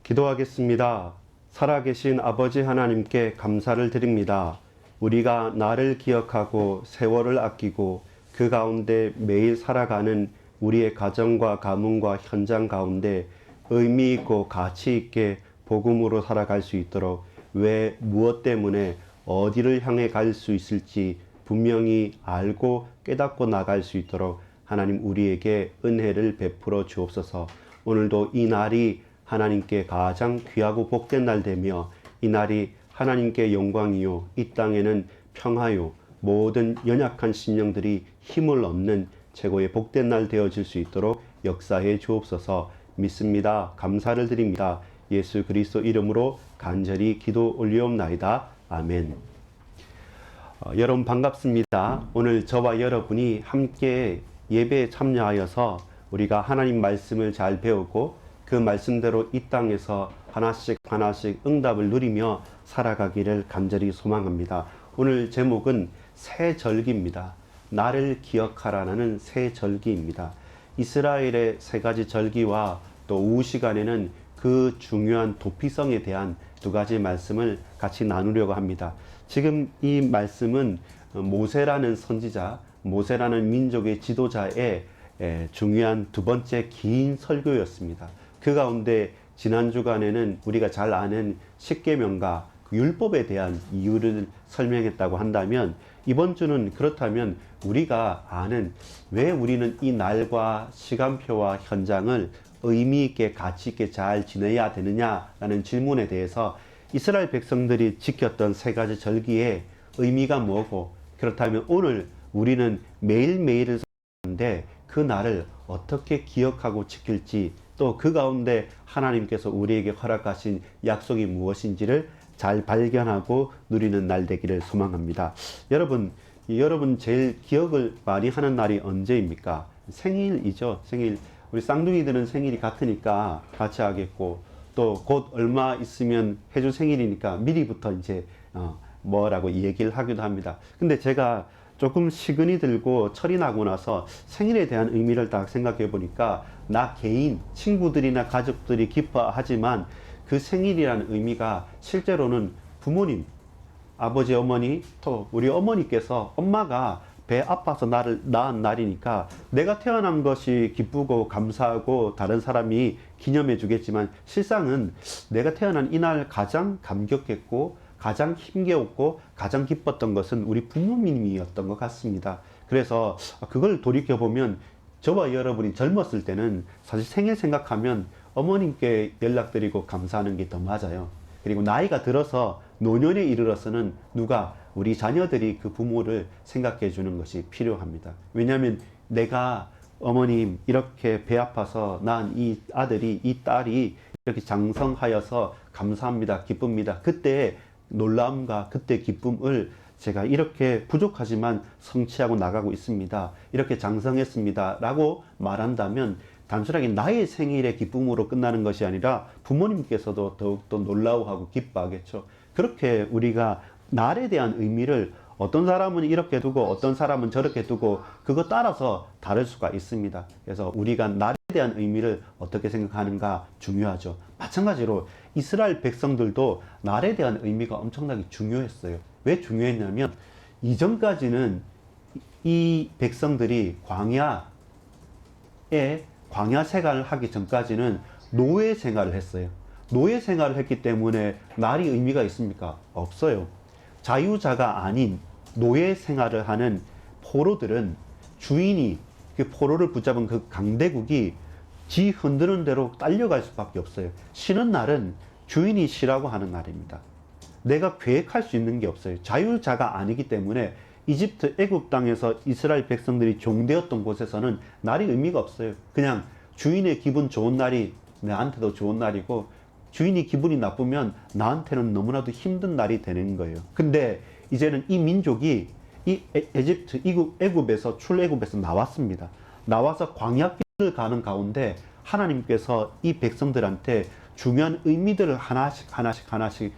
기도하겠습니다. 살아계신 아버지 하나님께 감사를 드립니다. 우리가 나를 기억하고 세월을 아끼고 그 가운데 매일 살아가는 우리의 가정과 가문과 현장 가운데 의미 있고 가치 있게 복음으로 살아갈 수 있도록 왜 무엇 때문에 어디를 향해 갈 수 있을지 분명히 알고 깨닫고 나갈 수 있도록 하나님 우리에게 은혜를 베풀어 주옵소서. 오늘도 이 날이 하나님께 가장 귀하고 복된 날 되며 이 날이 하나님께 영광이요 이 땅에는 평화요 모든 연약한 심령들이 힘을 얻는 최고의 복된 날 되어질 수 있도록 역사해 주옵소서. 믿습니다. 감사를 드립니다. 예수 그리스도 이름으로 간절히 기도 올리옵나이다. 아멘. 여러분 반갑습니다. 오늘 저와 여러분이 함께 예배에 참여하여서 우리가 하나님 말씀을 잘 배우고 그 말씀대로 이 땅에서 하나씩 하나씩 응답을 누리며 살아가기를 간절히 소망합니다. 오늘 제목은 새 절기입니다. 나를 기억하라는 새 절기입니다. 이스라엘의 세 가지 절기와 또 오후 시간에는 그 중요한 도피성에 대한 두 가지 말씀을 같이 나누려고 합니다. 지금 이 말씀은 모세라는 선지자, 모세라는 민족의 지도자의 중요한 두 번째 긴 설교였습니다. 그 가운데 지난 주간에는 우리가 잘 아는 십계명과 율법에 대한 이유를 설명했다고 한다면 이번 주는 그렇다면 우리가 아는 왜 우리는 이 날과 시간표와 현장을 의미 있게 가치 있게 잘 지내야 되느냐라는 질문에 대해서 이스라엘 백성들이 지켰던 세 가지 절기의 의미가 뭐고 그렇다면 오늘 우리는 매일매일을 사는데 그 날을 어떻게 기억하고 지킬지 또 그 가운데 하나님께서 우리에게 허락하신 약속이 무엇인지를 잘 발견하고 누리는 날 되기를 소망합니다. 여러분 제일 기억을 많이 하는 날이 언제입니까? 생일이죠. 생일. 우리 쌍둥이들은 생일이 같으니까 같이 하겠고 또 곧 얼마 있으면 해주 생일이니까 미리부터 이제 뭐라고 얘기를 하기도 합니다. 근데 제가 조금 시근이 들고 철이 나고 나서 생일에 대한 의미를 딱 생각해 보니까 나 개인, 친구들이나 가족들이 기뻐하지만 그 생일이라는 의미가 실제로는 부모님, 아버지, 어머니, 또 우리 어머니께서 엄마가 배 아파서 나를 낳은 날이니까 내가 태어난 것이 기쁘고 감사하고 다른 사람이 기념해 주겠지만 실상은 내가 태어난 이날 가장 감격했고 가장 힘겨웠고 가장 기뻤던 것은 우리 부모님이었던 것 같습니다. 그래서 그걸 돌이켜보면 저와 여러분이 젊었을 때는 사실 생일 생각하면 어머님께 연락드리고 감사하는 게 더 맞아요. 그리고 나이가 들어서 노년에 이르러서는 누가 우리 자녀들이 그 부모를 생각해 주는 것이 필요합니다. 왜냐하면 내가 어머님 이렇게 배 아파서 낳은 이 아들이 이 딸이 이렇게 장성하여서 감사합니다. 기쁩니다. 그때 놀라움과 그때 기쁨을 제가 이렇게 부족하지만 성취하고 나가고 있습니다. 이렇게 장성했습니다. 라고 말한다면 단순하게 나의 생일의 기쁨으로 끝나는 것이 아니라 부모님께서도 더욱더 놀라워하고 기뻐하겠죠. 그렇게 우리가 날에 대한 의미를 어떤 사람은 이렇게 두고 어떤 사람은 저렇게 두고 그거 따라서 다를 수가 있습니다. 그래서 우리가 날에 대한 의미를 어떻게 생각하는가 중요하죠. 마찬가지로 이스라엘 백성들도 날에 대한 의미가 엄청나게 중요했어요. 왜 중요했냐면 이전까지는 이 백성들이 광야 생활을 하기 전까지는 노예 생활을 했어요. 노예 생활을 했기 때문에 날이 의미가 있습니까? 없어요. 자유자가 아닌 노예 생활을 하는 포로들은 주인이 그 포로를 붙잡은 그 강대국이 지 흔드는 대로 딸려갈 수밖에 없어요. 쉬는 날은 주인이 쉬라고 하는 날입니다. 내가 계획할 수 있는 게 없어요. 자유자가 아니기 때문에 이집트 애굽 땅에서 이스라엘 백성들이 종되었던 곳에서는 날이 의미가 없어요. 그냥 주인의 기분 좋은 날이 나한테도 좋은 날이고 주인이 기분이 나쁘면 나한테는 너무나도 힘든 날이 되는 거예요. 근데 이제는 이 민족이 이 에집트 애굽에서 출애굽에서 나왔습니다. 나와서 광야길을 가는 가운데 하나님께서 이 백성들한테 중요한 의미들을 하나씩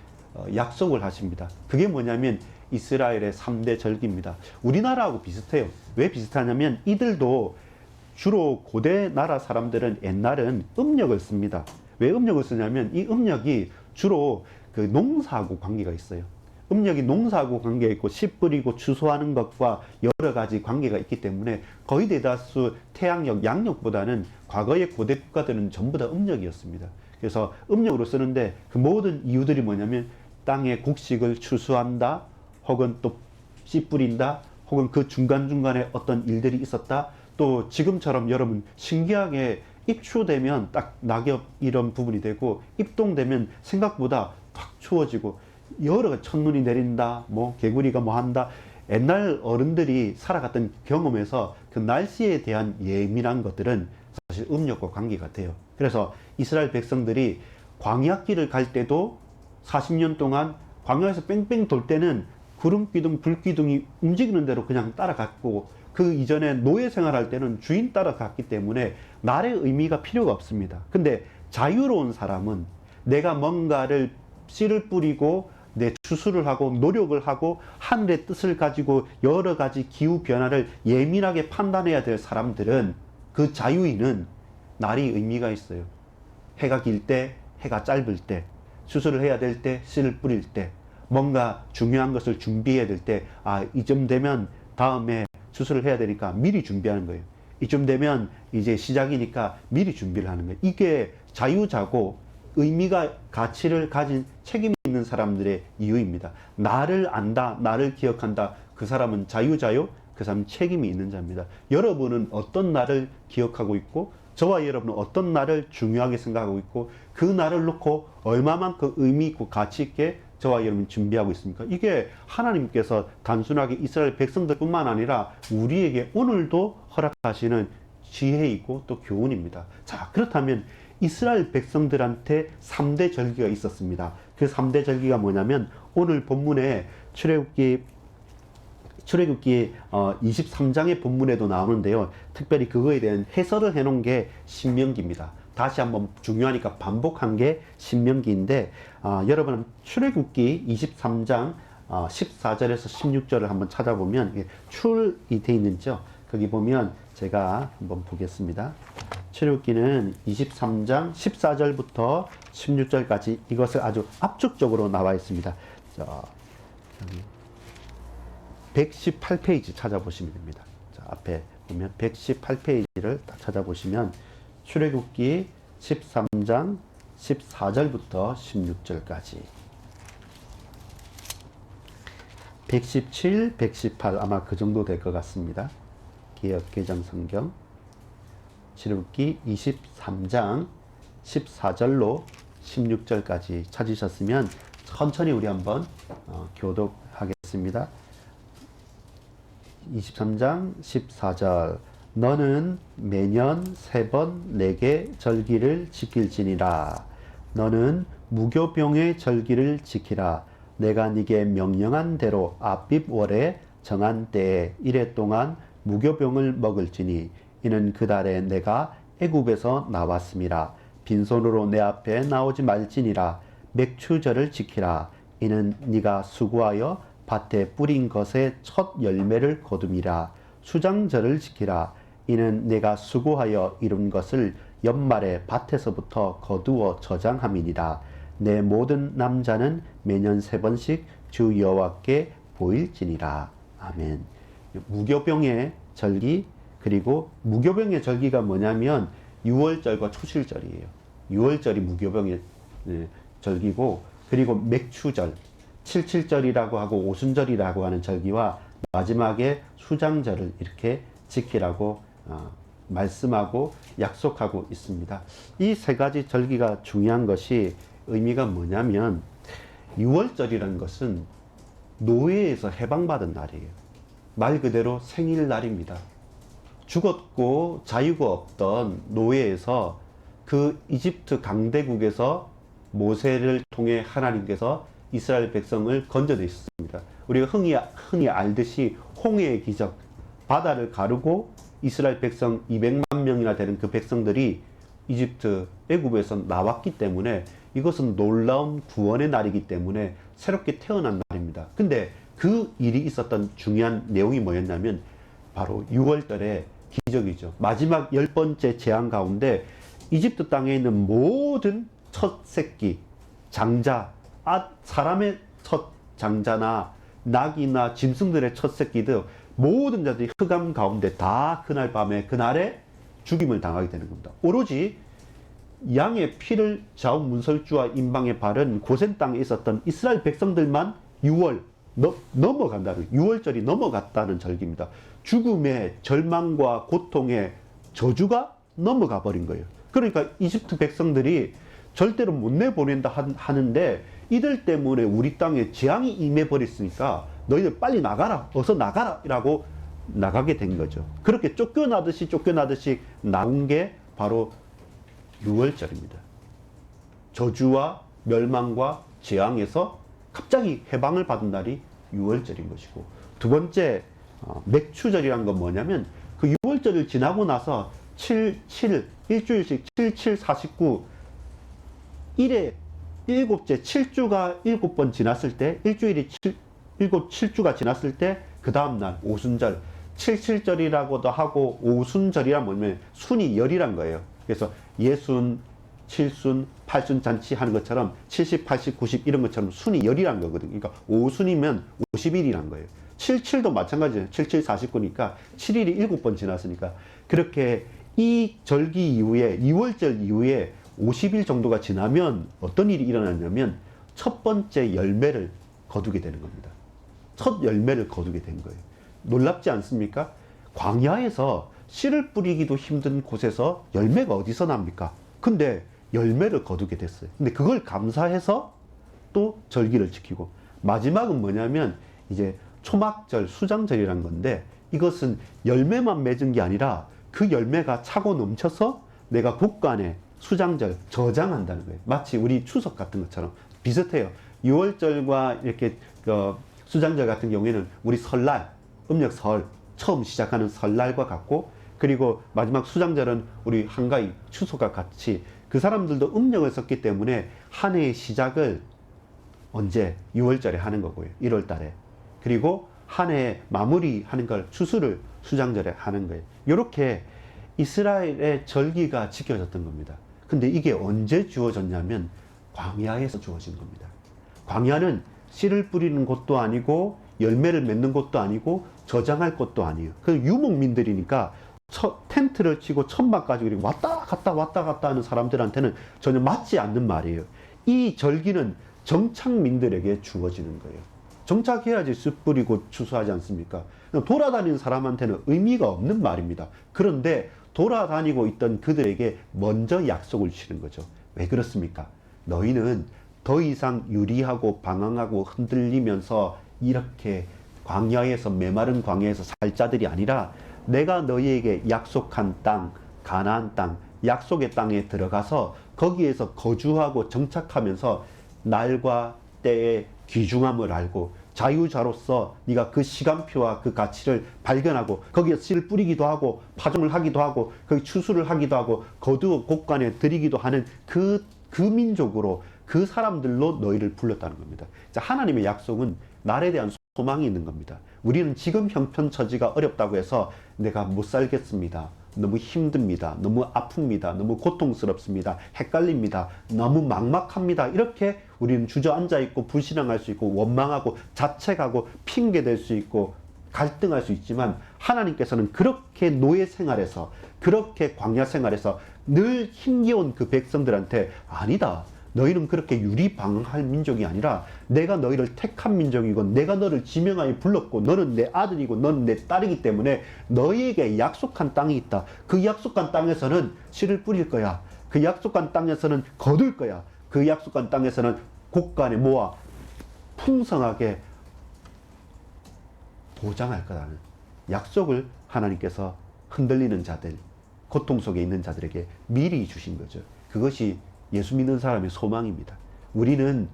약속을 하십니다. 그게 뭐냐면 이스라엘의 3대 절기입니다. 우리나라하고 비슷해요. 왜 비슷하냐면 이들도 주로 고대 나라 사람들은 옛날은 음력을 씁니다. 왜 음력을 쓰냐면 이 음력이 주로 그 농사하고 관계가 있어요. 음력이 농사하고 관계가 있고 씨 뿌리고 추수하는 것과 여러 가지 관계가 있기 때문에 거의 대다수 태양력, 양력보다는 과거의 고대 국가들은 전부 다 음력이었습니다. 그래서 음력으로 쓰는데 그 모든 이유들이 뭐냐면 땅에 곡식을 추수한다, 혹은 또 씨 뿌린다, 혹은 그 중간중간에 어떤 일들이 있었다. 또 지금처럼 여러분 신기하게 입추되면 딱 낙엽 이런 부분이 되고 입동되면 생각보다 탁 추워지고 여러 가지 첫눈이 내린다, 뭐 개구리가 뭐 한다. 옛날 어른들이 살아갔던 경험에서 그 날씨에 대한 예민한 것들은 사실 음력과 관계가 돼요. 그래서 이스라엘 백성들이 광야길을 갈 때도 40년 동안 광야에서 뺑뺑 돌 때는 구름기둥, 불기둥이 움직이는 대로 그냥 따라갔고, 그 이전에 노예 생활할 때는 주인 따라갔기 때문에 날의 의미가 필요가 없습니다. 근데 자유로운 사람은 내가 뭔가를 씨를 뿌리고 내 추수를 하고 노력을 하고 하늘의 뜻을 가지고 여러 가지 기후 변화를 예민하게 판단해야 될 사람들은, 그 자유인은 날이 의미가 있어요. 해가 길 때, 해가 짧을 때, 추수를 해야 될 때, 씨를 뿌릴 때, 뭔가 중요한 것을 준비해야 될 때, 아, 이쯤 되면 다음에 추수를 해야 되니까 미리 준비하는 거예요. 이쯤 되면 이제 시작이니까 미리 준비를 하는 거예요. 이게 자유자고 의미가, 가치를 가진 책임 있는 사람들의 이유입니다. 나를 안다, 나를 기억한다. 그 사람은 자유자요, 그 사람은 책임이 있는 자입니다. 여러분은 어떤 나를 기억하고 있고, 저와 여러분은 어떤 나를 중요하게 생각하고 있고, 그 나를 놓고 얼마만큼 의미 있고 가치 있게 저와 여러분 준비하고 있습니까? 이게 하나님께서 단순하게 이스라엘 백성들뿐만 아니라 우리에게 오늘도 허락하시는 지혜이고 또 교훈입니다. 자, 그렇다면 이스라엘 백성들한테 3대 절기가 있었습니다. 그 3대 절기가 뭐냐면 오늘 본문에 출애굽기 23장의 본문에도 나오는데요. 특별히 그거에 대한 해설을 해놓은 게 신명기입니다. 다시 한번 중요하니까 반복한 게 신명기인데, 여러분 출애굽기 23장 14절에서 16절을 한번 찾아보면 출이 돼 있는죠. 거기 보면 제가 한번 보겠습니다. 출애굽기는 23장 14절부터 16절까지 이것을 아주 압축적으로 나와 있습니다. 118페이지 찾아보시면 됩니다. 자, 앞에 보면 118페이지를 딱 찾아보시면 출애굽기 13장 14절부터 16절까지 117, 118 아마 그 정도 될 것 같습니다. 개역 개정 성경 출애굽기 23장 14절로 16절까지 찾으셨으면 천천히 우리 한번 교독하겠습니다. 23장 14절 너는 매년 3번 내게 절기를 지킬지니라. 너는 무교병의 절기를 지키라. 내가 네게 명령한 대로 아빕월에 정한 때에 이래 동안 무교병을 먹을지니 이는 그 달에 내가 애굽에서 나왔음이라. 빈손으로 내 앞에 나오지 말지니라. 맥추절을 지키라. 이는 네가 수고하여 밭에 뿌린 것의 첫 열매를 거둠이라. 수장절을 지키라. 이는 내가 수고하여 이룬 것을 연말에 밭에서부터 거두어 저장함이니라. 내 모든 남자는 매년 3번씩 주 여호와께 보일지니라. 아멘. 무교병의 절기, 그리고 무교병의 절기가 뭐냐면 6월절과 초실절이에요. 6월절이 무교병의 절기고, 그리고 맥추절, 77절이라고 하고 오순절이라고 하는 절기와 마지막에 수장절을 이렇게 지키라고 말씀하고 약속하고 있습니다. 이 세 가지 절기가 중요한 것이 의미가 뭐냐면 6월절이라는 것은 노예에서 해방받은 날이에요. 말 그대로 생일날입니다. 죽었고 자유가 없던 노예에서 그 이집트 강대국에서 모세를 통해 하나님께서 이스라엘 백성을 건져내셨습니다. 우리가 흔히 알듯이 홍해의 기적, 바다를 가르고 이스라엘 백성 200만 명이나 되는 그 백성들이 이집트 애굽에서 나왔기 때문에 이것은 놀라운 구원의 날이기 때문에 새롭게 태어난 날입니다. 근데 그 일이 있었던 중요한 내용이 뭐였냐면 바로 6월달에 기적이죠. 마지막 10번째 재앙 가운데 이집트 땅에 있는 모든 첫 새끼, 장자, 사람의 첫 장자나 낙이나 짐승들의 첫 새끼들 모든 자들이 흑암 가운데 다 그날 밤에 그날에 죽임을 당하게 되는 겁니다. 오로지 양의 피를 좌우문설주와 임방에 바른 고센 땅에 있었던 이스라엘 백성들만 6월 넘어간다는 6월절이 넘어갔다는 절기입니다. 죽음의 절망과 고통의 저주가 넘어가 버린 거예요. 그러니까 이집트 백성들이 절대로 못 내보낸다 하는데 이들 때문에 우리 땅에 재앙이 임해 버렸으니까 너희들 빨리 나가라, 어서 나가라 라고 나가게 된 거죠. 그렇게 쫓겨나듯이 나온 게 바로 6월절입니다. 저주와 멸망과 재앙에서 갑자기 해방을 받은 날이 6월절인 것이고, 두 번째 맥추절이란 건 뭐냐면 그 6월절을 지나고 나서 일주일씩 7, 7, 49 1에 일곱째 7주가 7번 지났을 때 일주일이 7주가 지났을 때 그 다음날 오순절 77절이라고도 하고 오순절이란 뭐냐면 순이 열이란 거예요. 그래서 예순, 칠순, 팔순 잔치 하는 것처럼 70, 80, 90 이런 것처럼 순이 열이란 거거든요. 그러니까 오순이면 50일이란 거예요. 77도 마찬가지예요. 77, 49니까 7일이 7번 지났으니까 그렇게 이 절기 이후에 2월절 이후에 50일 정도가 지나면 어떤 일이 일어났냐면 첫 번째 열매를 거두게 되는 겁니다. 첫 열매를 거두게 된 거예요. 놀랍지 않습니까? 광야에서 씨를 뿌리기도 힘든 곳에서 열매가 어디서 납니까? 근데 열매를 거두게 됐어요. 근데 그걸 감사해서 또 절기를 지키고, 마지막은 뭐냐면 이제 초막절, 수장절이란 건데 이것은 열매만 맺은 게 아니라 그 열매가 차고 넘쳐서 내가 국간에 수장절 저장한다는 거예요. 마치 우리 추석 같은 것처럼 비슷해요. 6월절과 이렇게 수장절 같은 경우에는 우리 설날, 음력 설 처음 시작하는 설날과 같고, 그리고 마지막 수장절은 우리 한가위 추석과 같이 그 사람들도 음력을 썼기 때문에 한 해의 시작을 언제 6월절에 하는 거고요. 1월 달에. 그리고 한 해 마무리하는 걸 추수를 수장절에 하는 거예요. 이렇게 이스라엘의 절기가 지켜졌던 겁니다. 근데 이게 언제 주어졌냐면 광야에서 주어진 겁니다. 광야는 씨를 뿌리는 곳도 아니고 열매를 맺는 곳도 아니고 저장할 곳도 아니에요. 그 유목민들이니까 텐트를 치고 천막 가지고 왔다 갔다 하는 사람들한테는 전혀 맞지 않는 말이에요. 이 절기는 정착민들에게 주어지는 거예요. 정착해야지 씨 뿌리고 추수하지 않습니까? 돌아다니는 사람한테는 의미가 없는 말입니다. 그런데 돌아다니고 있던 그들에게 먼저 약속을 주시는 거죠. 왜 그렇습니까? 너희는 더 이상 유리하고 방황하고 흔들리면서 이렇게 광야에서, 메마른 광야에서 살 자들이 아니라 내가 너희에게 약속한 땅, 가나안 땅, 약속의 땅에 들어가서 거기에서 거주하고 정착하면서 날과 때의 귀중함을 알고 자유자로서 네가 그 시간표와 그 가치를 발견하고 거기에 씨를 뿌리기도 하고 파종을 하기도 하고 거기 추수를 하기도 하고 거두어 곳간에 드리기도 하는 그 민족으로, 그 사람들로 너희를 불렀다는 겁니다. 하나님의 약속은 날에 대한 소망이 있는 겁니다. 우리는 지금 형편처지가 어렵다고 해서 내가 못 살겠습니다, 너무 힘듭니다, 너무 아픕니다, 너무 고통스럽습니다, 헷갈립니다, 너무 막막합니다, 이렇게 우리는 주저앉아 있고 불신앙할 수 있고 원망하고 자책하고 핑계댈 수 있고 갈등할 수 있지만, 하나님께서는 그렇게 노예 생활에서, 그렇게 광야 생활에서 늘 힘겨운 그 백성들한테 아니다, 너희는 그렇게 유리방황할 민족이 아니라 내가 너희를 택한 민족이고 내가 너를 지명하여 불렀고 너는 내 아들이고 너는 내 딸이기 때문에 너희에게 약속한 땅이 있다. 그 약속한 땅에서는 씨를 뿌릴 거야. 그 약속한 땅에서는 거둘 거야. 그 약속한 땅에서는 곳간에 모아 풍성하게 보장할 거라는 약속을 하나님께서 흔들리는 자들, 고통 속에 있는 자들에게 미리 주신 거죠. 그것이 예수 믿는 사람의 소망입니다. 우리는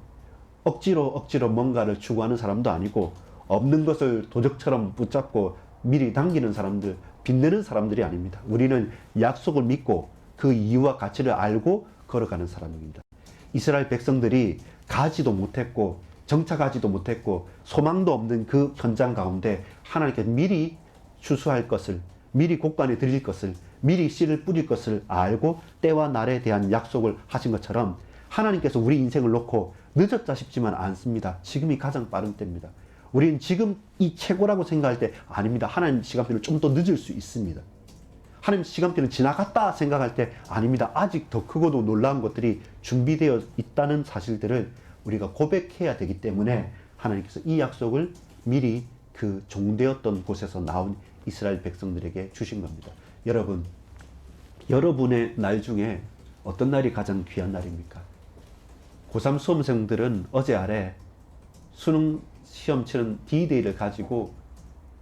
억지로 뭔가를 추구하는 사람도 아니고 없는 것을 도적처럼 붙잡고 미리 당기는 사람들, 빚내는 사람들이 아닙니다. 우리는 약속을 믿고 그 이유와 가치를 알고 걸어가는 사람입니다. 이스라엘 백성들이 가지도 못했고 정착하지도 못했고 소망도 없는 그 현장 가운데 하나님께서 미리 추수할 것을, 미리 곳간에 드릴 것을, 미리 씨를 뿌릴 것을 알고 때와 날에 대한 약속을 하신 것처럼 하나님께서 우리 인생을 놓고 늦었다 싶지만 않습니다. 지금이 가장 빠른 때입니다. 우리는 지금 이 최고라고 생각할 때 아닙니다. 하나님 시간표를 좀 더 늦을 수 있습니다. 하나님 시간표는 지나갔다 생각할 때 아닙니다. 아직 더 크고도 놀라운 것들이 준비되어 있다는 사실들을 우리가 고백해야 되기 때문에 하나님께서 이 약속을 미리 그 종되었던 곳에서 나온 이스라엘 백성들에게 주신 겁니다. 여러분, 여러분의 날 중에 어떤 날이 가장 귀한 날입니까? 고3 수험생들은 어제 아래 수능 시험 치는 D-Day를 가지고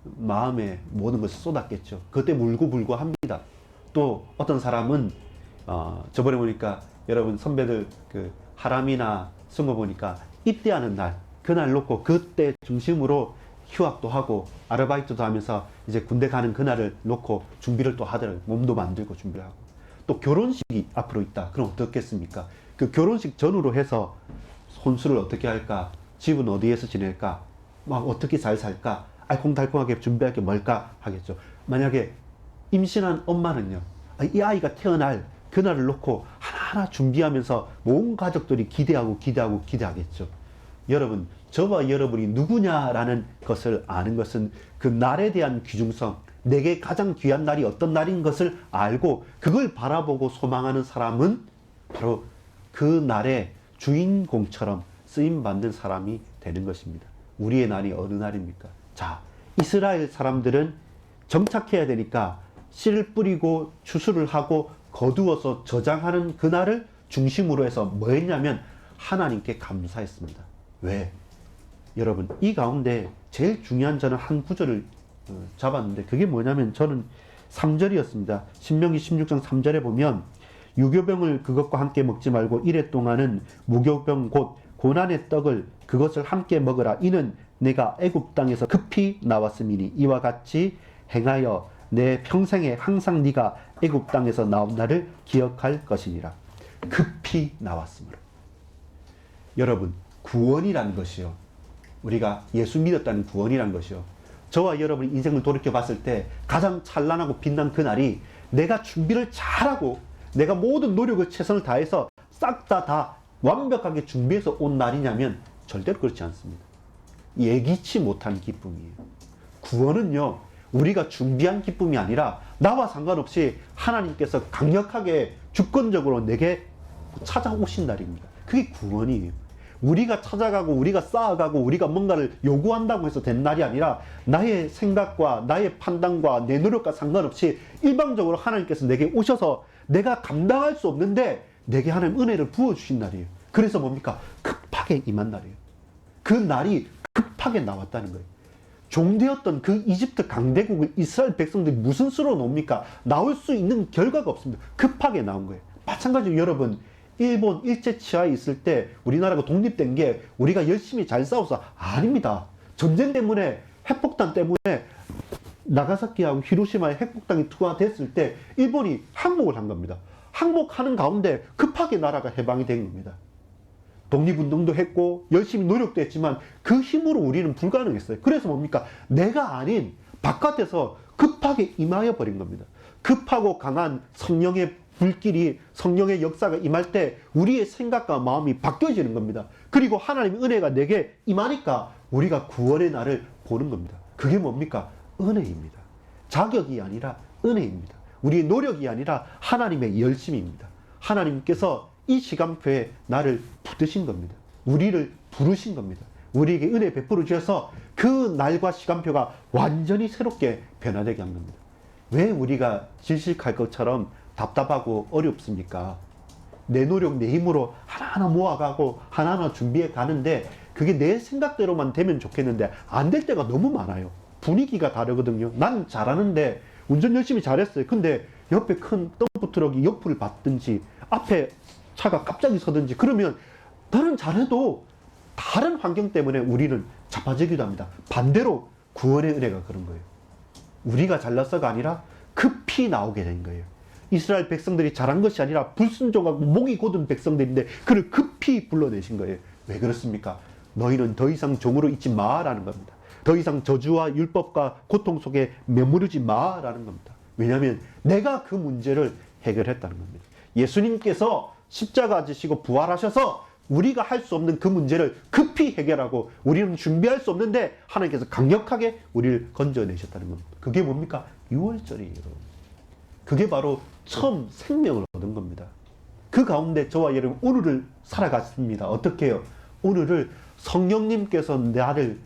마음에 모든 것을 쏟았겠죠. 그때 물고불고 합니다. 또 어떤 사람은 저번에 보니까 여러분 선배들 그 하람이나 승호 보니까 입대하는 날, 그날 놓고 그때 중심으로 휴학도 하고 아르바이트도 하면서 이제 군대 가는 그날을 놓고 준비를 또 하더라고요. 몸도 만들고 준비를 하고. 또 결혼식이 앞으로 있다. 그럼 어떻겠습니까? 그 결혼식 전후로 해서 혼수를 어떻게 할까? 집은 어디에서 지낼까? 막 어떻게 잘 살까? 알콩달콩하게 준비할 게 뭘까? 하겠죠. 만약에 임신한 엄마는요, 이 아이가 태어날 그날을 놓고 하나하나 준비하면서 온 가족들이 기대하겠죠. 여러분, 저와 여러분이 누구냐라는 것을 아는 것은 그 날에 대한 귀중성, 내게 가장 귀한 날이 어떤 날인 것을 알고 그걸 바라보고 소망하는 사람은 바로 그 날의 주인공처럼 쓰임받는 사람이 되는 것입니다. 우리의 날이 어느 날입니까? 자, 이스라엘 사람들은 정착해야 되니까 씨를 뿌리고 추수를 하고 거두어서 저장하는 그날을 중심으로 해서 뭐 했냐면 하나님께 감사했습니다. 왜? 여러분, 이 가운데 제일 중요한 저는 한 구절을 잡았는데 그게 뭐냐면 저는 3절이었습니다. 신명기 16장 3절에 보면 유교병을 그것과 함께 먹지 말고 이래 동안은 무교병 곧 고난의 떡을 그것을 함께 먹으라. 이는 내가 애굽 땅에서 급히 나왔음이니 이와 같이 행하여 내 평생에 항상 네가 애굽 땅에서 나온 날을 기억할 것이니라. 급히 나왔으므로. 여러분, 구원이라는 것이요, 우리가 예수 믿었다는 구원이라는 것이요, 저와 여러분이 인생을 돌이켜 봤을 때 가장 찬란하고 빛난 그날이 내가 준비를 잘하고 내가 모든 노력을 최선을 다해서 싹 다 완벽하게 준비해서 온 날이냐면 절대로 그렇지 않습니다. 예기치 못한 기쁨이에요. 구원은요, 우리가 준비한 기쁨이 아니라 나와 상관없이 하나님께서 강력하게 주권적으로 내게 찾아오신 날입니다. 그게 구원이에요. 우리가 찾아가고 우리가 쌓아가고 우리가 뭔가를 요구한다고 해서 된 날이 아니라 나의 생각과 나의 판단과 내 노력과 상관없이 일방적으로 하나님께서 내게 오셔서 내가 감당할 수 없는데 내게 하나님 은혜를 부어주신 날이에요. 그래서 뭡니까? 급하게 임한 날이에요. 그 날이 급하게 나왔다는 거예요. 종되었던 그 이집트 강대국을 이스라엘 백성들이 무슨 수로 놓습니까? 나올 수 있는 결과가 없습니다. 급하게 나온 거예요. 마찬가지로 여러분, 일본 일제 치하에 있을 때 우리나라가 독립된 게 우리가 열심히 잘 싸워서 아닙니다. 전쟁 때문에, 핵폭탄 때문에 나가사키하고 히로시마에 핵폭탄이 투하됐을 때 일본이 항복을 한 겁니다. 항복하는 가운데 급하게 나라가 해방이 된 겁니다. 독립운동도 했고 열심히 노력도 했지만 그 힘으로 우리는 불가능했어요. 그래서 뭡니까? 내가 아닌 바깥에서 급하게 임하여 버린 겁니다. 급하고 강한 성령의 불길이, 성령의 역사가 임할 때 우리의 생각과 마음이 바뀌어지는 겁니다. 그리고 하나님의 은혜가 내게 임하니까 우리가 구원의 날을 보는 겁니다. 그게 뭡니까? 은혜입니다. 자격이 아니라 은혜입니다. 우리의 노력이 아니라 하나님의 열심입니다. 하나님께서 이 시간표에 나를 붙드신 겁니다. 우리를 부르신 겁니다. 우리에게 은혜 베풀어 주셔서 그 날과 시간표가 완전히 새롭게 변화되게 한 겁니다. 왜 우리가 질식할 것처럼 답답하고 어렵습니까? 내 노력, 내 힘으로 하나하나 모아가고 하나하나 준비해 가는데 그게 내 생각대로만 되면 좋겠는데 안 될 때가 너무 많아요. 분위기가 다르거든요. 난 잘하는데 운전 열심히 잘했어요. 근데 옆에 큰 덤프트럭이 옆을 받든지 앞에 차가 갑자기 서든지 그러면 나는 잘해도 다른 환경 때문에 우리는 자빠지기도 합니다. 반대로 구원의 은혜가 그런 거예요. 우리가 잘나서가 아니라 급히 나오게 된 거예요. 이스라엘 백성들이 잘한 것이 아니라 불순종하고 목이 곧은 백성들인데 그를 급히 불러내신 거예요. 왜 그렇습니까? 너희는 더 이상 종으로 있지 마라는 겁니다. 더 이상 저주와 율법과 고통 속에 머무르지 마라는 겁니다. 왜냐하면 내가 그 문제를 해결했다는 겁니다. 예수님께서 십자가 지시고 부활하셔서 우리가 할 수 없는 그 문제를 급히 해결하고 우리는 준비할 수 없는데 하나님께서 강력하게 우리를 건져내셨다는 겁니다. 그게 뭡니까? 유월절이에요. 그게 바로 처음 생명을 얻은 겁니다. 그 가운데 저와 여러분 오늘을 살아갔습니다. 어떻게 해요? 오늘을 성령님께서 나를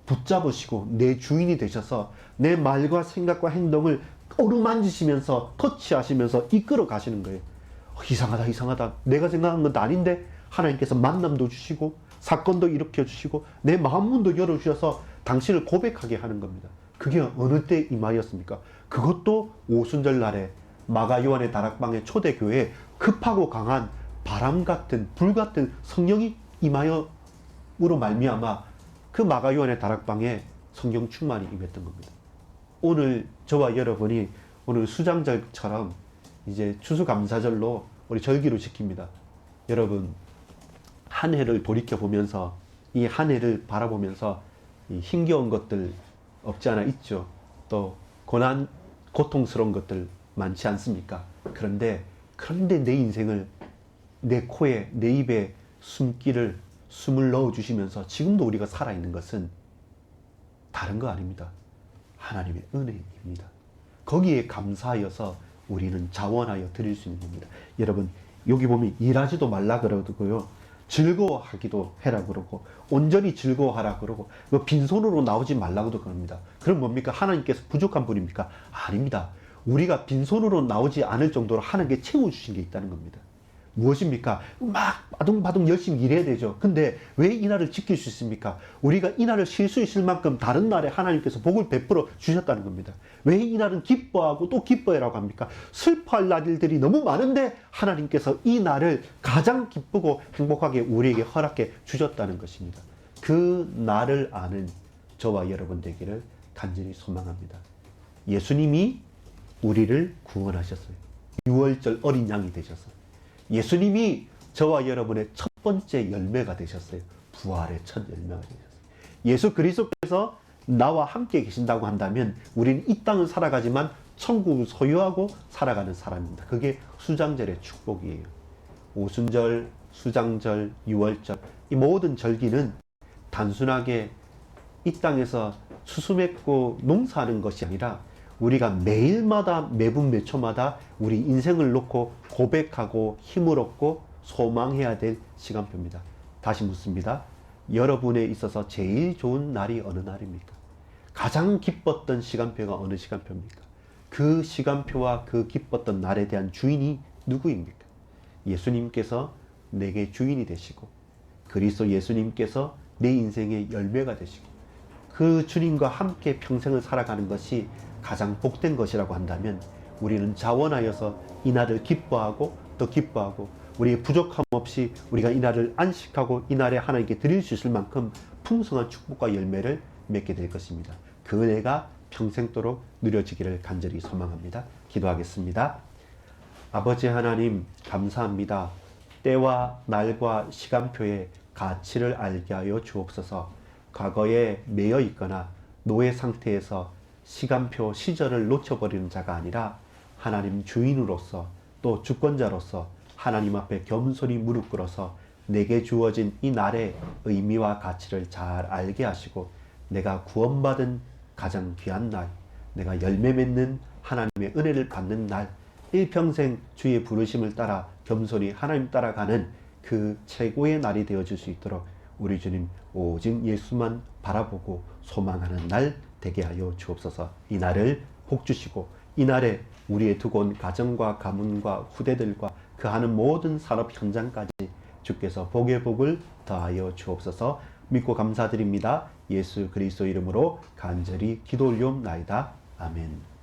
붙잡으시고 내 주인이 되셔서 내 말과 생각과 행동을 어루만지시면서 터치하시면서 이끌어 가시는 거예요. 이상하다 이상하다, 내가 생각한 건 아닌데 하나님께서 만남도 주시고 사건도 일으켜 주시고 내 마음 문도 열어주셔서 당신을 고백하게 하는 겁니다. 그게 어느 때 임하였습니까? 그것도 오순절 날에 마가 요한의 다락방의 초대교회에 급하고 강한 바람 같은 불 같은 성령이 임하여으로 말미암아 그 마가 요한의 다락방에 성령 충만이 임했던 겁니다. 오늘 저와 여러분이 오늘 수장절처럼 이제 추수감사절로 우리 절기로 지킵니다. 여러분 한 해를 돌이켜 보면서 이 한 해를 바라보면서 이 힘겨운 것들 없지 않아 있죠. 또 고난 고통스러운 것들 많지 않습니까? 그런데 내 인생을 내 코에 내 입에 숨을 넣어 주시면서 지금도 우리가 살아있는 것은 다른 거 아닙니다. 하나님의 은혜입니다. 거기에 감사하여서 우리는 자원하여 드릴 수 있는 겁니다. 여러분 여기 보면 일하지도 말라 그러고요, 즐거워하기도 해라 그러고 온전히 즐거워하라 그러고 빈손으로 나오지 말라고도 그럽니다. 그럼 뭡니까? 하나님께서 부족한 분입니까? 아닙니다. 우리가 빈손으로 나오지 않을 정도로 하나님께 채워주신 게 있다는 겁니다. 무엇입니까? 막 바둥바둥 열심히 일해야 되죠. 근데 왜 이 날을 지킬 수 있습니까? 우리가 이 날을 쉴 수 있을 만큼 다른 날에 하나님께서 복을 베풀어 주셨다는 겁니다. 왜 이 날은 기뻐하고 또 기뻐해라고 합니까? 슬퍼할 날들이 너무 많은데 하나님께서 이 날을 가장 기쁘고 행복하게 우리에게 허락해 주셨다는 것입니다. 그 날을 아는 저와 여러분 되기를 간절히 소망합니다. 예수님이 우리를 구원하셨어요. 6월절 어린 양이 되셔서 예수님이 저와 여러분의 첫 번째 열매가 되셨어요. 부활의 첫 열매가 되셨어요. 예수 그리스도께서 나와 함께 계신다고 한다면 우리는 이 땅을 살아가지만 천국을 소유하고 살아가는 사람입니다. 그게 수장절의 축복이에요. 오순절, 수장절, 유월절, 이 모든 절기는 단순하게 이 땅에서 수수맺고 농사하는 것이 아니라 우리가 매일마다 매분 매초마다 우리 인생을 놓고 고백하고 힘을 얻고 소망해야 될 시간표입니다. 다시 묻습니다. 여러분에 있어서 제일 좋은 날이 어느 날입니까? 가장 기뻤던 시간표가 어느 시간표입니까? 그 시간표와 그 기뻤던 날에 대한 주인이 누구입니까? 예수님께서 내게 주인이 되시고 그리스도 예수님께서 내 인생의 열매가 되시고 그 주님과 함께 평생을 살아가는 것이 가장 복된 것이라고 한다면 우리는 자원하여서 이 날을 기뻐하고 또 기뻐하고 우리의 부족함 없이 우리가 이 날을 안식하고 이 날에 하나님께 드릴 수 있을 만큼 풍성한 축복과 열매를 맺게 될 것입니다. 그 은혜가 평생도록 누려지기를 간절히 소망합니다. 기도하겠습니다. 아버지 하나님 감사합니다. 때와 날과 시간표의 가치를 알게 하여 주옵소서. 과거에 매여 있거나 노예 상태에서 시간표, 시절을 놓쳐버리는 자가 아니라 하나님 주인으로서 또 주권자로서 하나님 앞에 겸손히 무릎 꿇어서 내게 주어진 이 날의 의미와 가치를 잘 알게 하시고 내가 구원받은 가장 귀한 날, 내가 열매 맺는 하나님의 은혜를 받는 날, 일평생 주의 부르심을 따라 겸손히 하나님 따라가는 그 최고의 날이 되어줄 수 있도록 우리 주님 오직 예수만 바라보고 소망하는 날 되게 하여 주옵소서. 이 날을 복 주시고 이 날에 우리의 두고 온 가정과 가문과 후대들과 그 하는 모든 산업 현장까지 주께서 복의 복을 더하여 주옵소서. 믿고 감사드립니다. 예수 그리스도 이름으로 간절히 기도 올리옵나이다. 아멘.